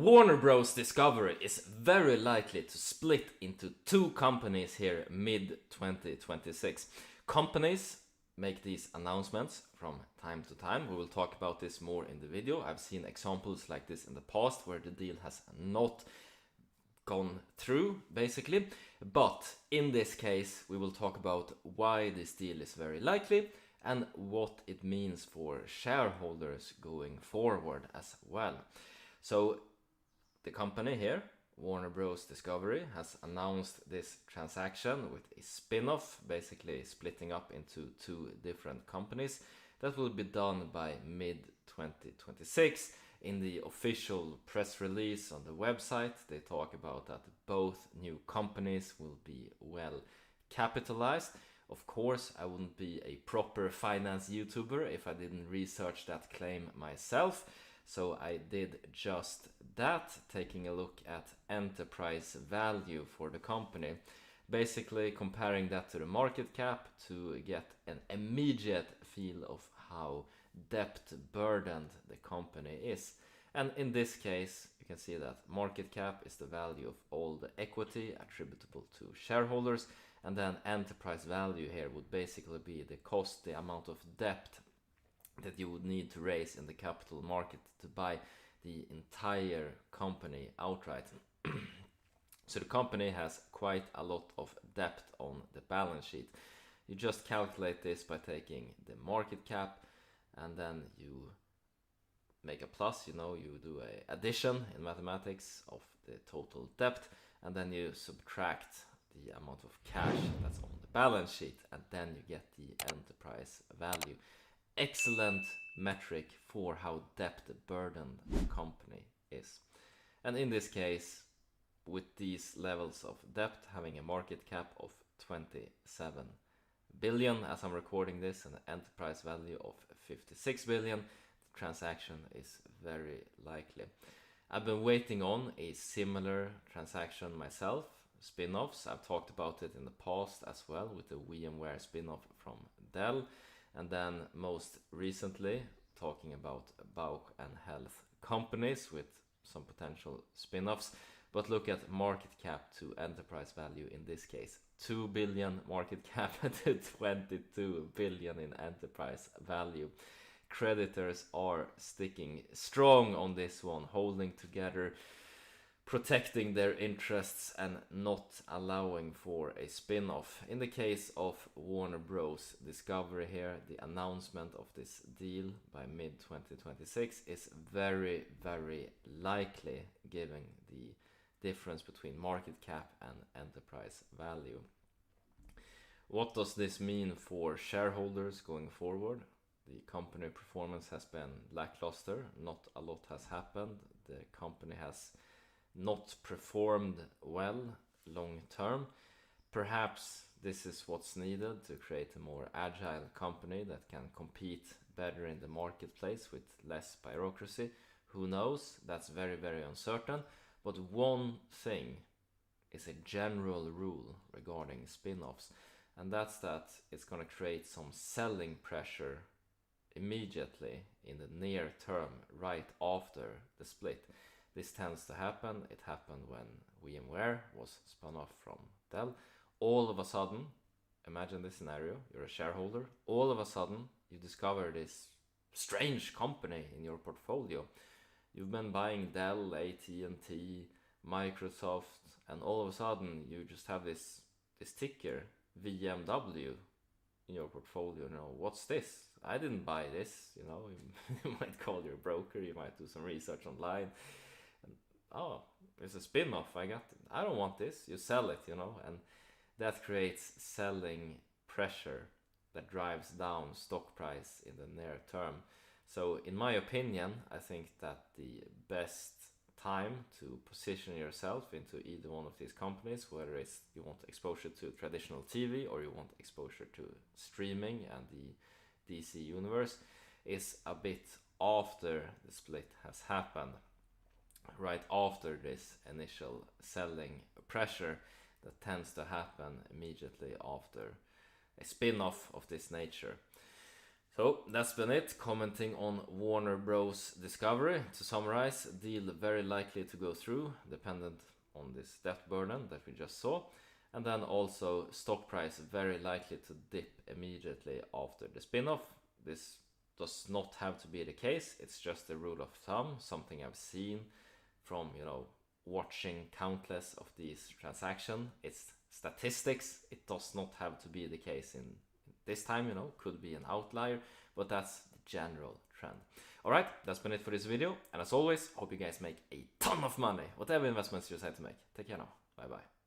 Warner Bros. Discovery is very likely to split into two companies here mid-2026. Companies make these announcements from time to time. We will talk about this more in the video. I've seen examples like this in the past where the deal has not gone through, basically. But in this case, we will talk about why this deal is very likely and what it means for shareholders going forward as well. So the company here, Warner Bros. Discovery, has announced this transaction with a spin-off, basically splitting up into two different companies. That will be done by mid-2026. In the official press release on the website, they talk about that both new companies will be well capitalized. Of course, I wouldn't be a proper finance YouTuber if I didn't research that claim myself. So I did just that, taking a look at enterprise value for the company. Basically comparing that to the market cap to get an immediate feel of how debt burdened the company is. And in this case, you can see that market cap is the value of all the equity attributable to shareholders. And then enterprise value here would basically be the cost, the amount of debt that you would need to raise in the capital market to buy the entire company outright. So the company has quite a lot of debt on the balance sheet. You just calculate this by taking the market cap and then you make a plus, you do a addition in mathematics of the total debt, and then you subtract the amount of cash that's on the balance sheet, and then you get the enterprise value. Excellent metric for how debt burdened the company is. And in this case, with these levels of debt, having a market cap of 27 billion as I'm recording this and an enterprise value of 56 billion, the transaction is very likely. I've been waiting on a similar transaction myself, spin-offs. I've talked about it in the past as well with the VMware spin-off from Dell. And then most recently, talking about Bauch and Health companies with some potential spin-offs. But look at market cap to enterprise value in this case. 2 billion market cap to 22 billion in enterprise value. Creditors are sticking strong on this one, holding together, protecting their interests and not allowing for a spin-off. In the case of Warner Bros. Discovery here, the announcement of this deal by mid-2026 is very, very likely given the difference between market cap and enterprise value. What does this mean for shareholders going forward? The company performance has been lackluster, not a lot has happened. The company has not performed well long term. Perhaps this is what's needed to create a more agile company that can compete better in the marketplace with less bureaucracy. Who knows? That's very, very uncertain. But one thing is a general rule regarding spin-offs, and that's that it's going to create some selling pressure immediately in the near term right after the split. This tends to happen. It happened when VMware was spun off from Dell. All of a sudden, imagine this scenario, you're a shareholder, all of a sudden you discover this strange company in your portfolio. You've been buying Dell, AT&T, Microsoft, and all of a sudden you just have this ticker, VMW, in your portfolio. What's this? I didn't buy this, You might call your broker, you might do some research online. Oh, it's a spin-off, I don't want this. You sell it, and that creates selling pressure that drives down stock price in the near term. So in my opinion, I think that the best time to position yourself into either one of these companies, whether it's you want exposure to traditional TV or you want exposure to streaming and the DC universe, is a bit after the split has happened. Right after this initial selling pressure that tends to happen immediately after a spin-off of this nature. So that's been it, commenting on Warner Bros. Discovery. To summarize, deal very likely to go through, dependent on this debt burden that we just saw. And then also stock price very likely to dip immediately after the spin-off. This does not have to be the case, it's just a rule of thumb, something I've seen from, watching countless of these transactions. It's statistics, it does not have to be the case in this time, could be an outlier, but that's the general trend. Alright, that's been it for this video, and as always, hope you guys make a ton of money, whatever investments you decide to make. Take care now, bye bye.